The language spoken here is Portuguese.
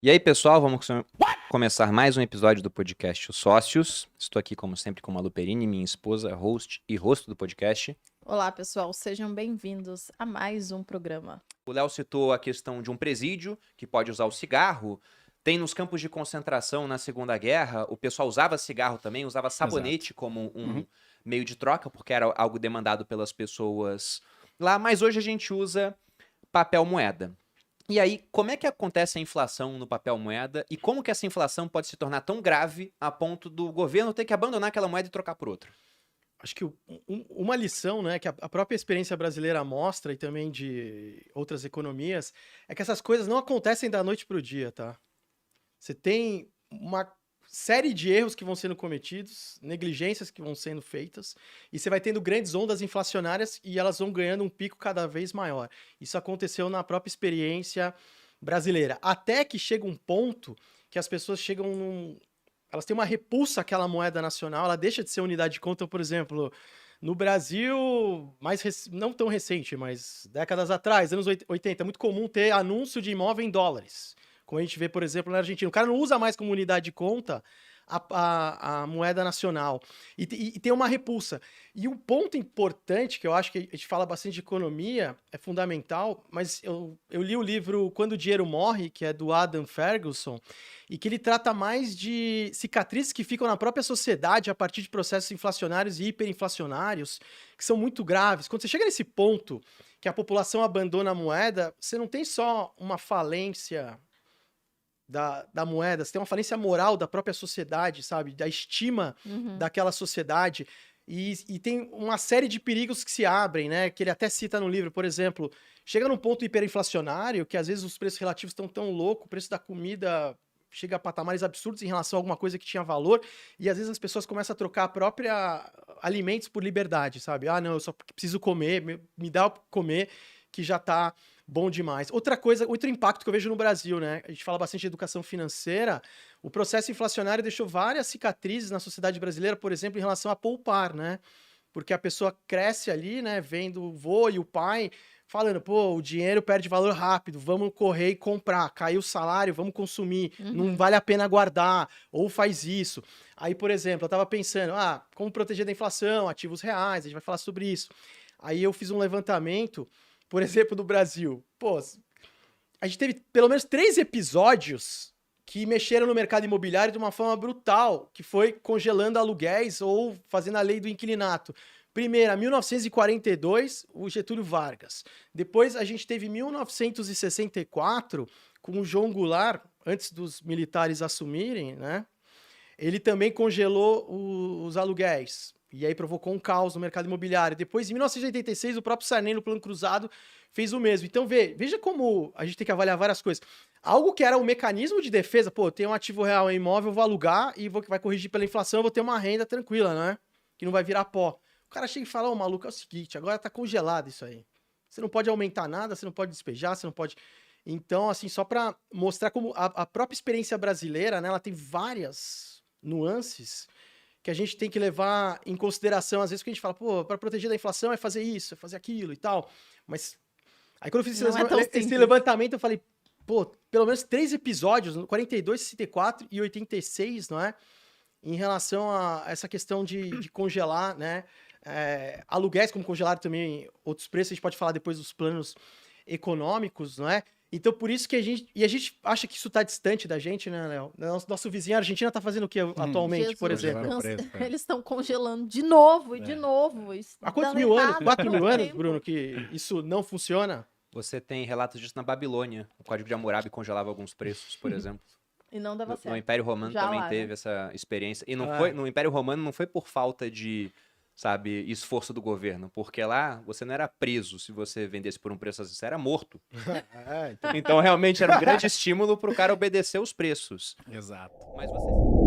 E aí, pessoal, vamos começar mais um episódio do podcast Os Sócios. Estou aqui, como sempre, com a Malu Perini, minha esposa, host e rosto do podcast. Olá, pessoal, sejam bem-vindos a mais um programa. O Léo citou a questão de um presídio que pode usar o cigarro. Tem nos campos de concentração na Segunda Guerra, o pessoal usava cigarro também, usava sabonete como um meio de troca, porque era algo demandado pelas pessoas lá, mas hoje a gente usa papel moeda. E aí, como é que acontece a inflação no papel moeda e como que essa inflação pode se tornar tão grave a ponto do governo ter que abandonar aquela moeda e trocar por outra? Acho que uma lição, né, que a própria experiência brasileira mostra e também de outras economias, é que essas coisas não acontecem da noite para o dia, tá? Você tem uma série de erros que vão sendo cometidos, negligências que vão sendo feitas, e você vai tendo grandes ondas inflacionárias e elas vão ganhando um pico cada vez maior. Isso aconteceu na própria experiência brasileira. Até que chega um ponto que as pessoas chegam elas têm uma repulsa àquela moeda nacional, ela deixa de ser unidade de conta, por exemplo, no Brasil, não tão recente, mas décadas atrás, anos 80, é muito comum ter anúncio de imóvel em dólares. Como a gente vê, por exemplo, na Argentina. O cara não usa mais como unidade de conta a moeda nacional. E tem uma repulsa. E um ponto importante, que eu acho que a gente fala bastante de economia, é fundamental, mas eu li o livro Quando o Dinheiro Morre, que é do Adam Ferguson, e que ele trata mais de cicatrizes que ficam na própria sociedade a partir de processos inflacionários e hiperinflacionários, que são muito graves. Quando você chega nesse ponto que a população abandona a moeda, você não tem só uma falência da moeda, você tem uma falência moral da própria sociedade, sabe? Da estima daquela sociedade. E tem uma série de perigos que se abrem, né? Que ele até cita no livro, por exemplo, chega num ponto hiperinflacionário que às vezes os preços relativos estão tão loucos, o preço da comida chega a patamares absurdos em relação a alguma coisa que tinha valor, e às vezes as pessoas começam a trocar a própria alimentos por liberdade, sabe? Ah, não, eu só preciso comer, me dá comer, que já tá bom demais. Outra coisa, outro impacto que eu vejo no Brasil, né? A gente fala bastante de educação financeira. O processo inflacionário deixou várias cicatrizes na sociedade brasileira, por exemplo, em relação a poupar, né? Porque a pessoa cresce ali, né? Vendo o vô e o pai falando, pô, o dinheiro perde valor rápido, vamos correr e comprar. Caiu o salário, vamos consumir. Não vale a pena guardar, ou faz isso. Aí, por exemplo, eu tava pensando, como proteger da inflação, ativos reais, a gente vai falar sobre isso. Aí eu fiz um levantamento, por exemplo, do Brasil. Pô, a gente teve pelo menos 3 episódios que mexeram no mercado imobiliário de uma forma brutal, que foi congelando aluguéis ou fazendo a lei do inquilinato. Primeiro, 1942, o Getúlio Vargas. Depois a gente teve 1964, com o João Goulart, antes dos militares assumirem, né? Ele também congelou os aluguéis. E aí provocou um caos no mercado imobiliário. Depois, em 1986, o próprio Sarney, no Plano Cruzado, fez o mesmo. Então, veja como a gente tem que avaliar várias coisas. Algo que era um mecanismo de defesa, pô, tem um ativo real em imóvel, eu vou alugar e vai corrigir pela inflação, eu vou ter uma renda tranquila, né? Que não vai virar pó. O cara chega e fala, ô, maluco, é o seguinte, agora tá congelado isso aí. Você não pode aumentar nada, você não pode despejar, você não pode... Então, assim, só para mostrar como a própria experiência brasileira, né, ela tem várias nuances que a gente tem que levar em consideração, às vezes, que a gente fala, pô, para proteger da inflação é fazer isso, é fazer aquilo e tal. Mas aí quando eu fiz esse levantamento, eu falei, pô, pelo menos 3 episódios, 42, 64 e 86, não é? Em relação a essa questão de congelar, né? Aluguéis, como congelaram também outros preços, a gente pode falar depois dos planos econômicos, não é? Então, por isso que a gente acha que isso tá distante da gente, né, Léo? Nosso vizinho, a Argentina, tá fazendo o que atualmente, Jesus, por exemplo? Eles estão congelando de novo e de novo. Há quantos mil anos? 4 mil anos, Bruno, que isso não funciona? Você tem relatos disso na Babilônia. O Código de Hammurabi congelava alguns preços, por exemplo. E não dava certo. No Império Romano Já também lá, teve né? essa experiência. E não foi, no Império Romano não foi por falta de, sabe, esforço do governo, porque lá você não era preso se você vendesse por um preço assim, você era morto. Então realmente era um grande estímulo para o cara obedecer os preços. Exato. Mas você...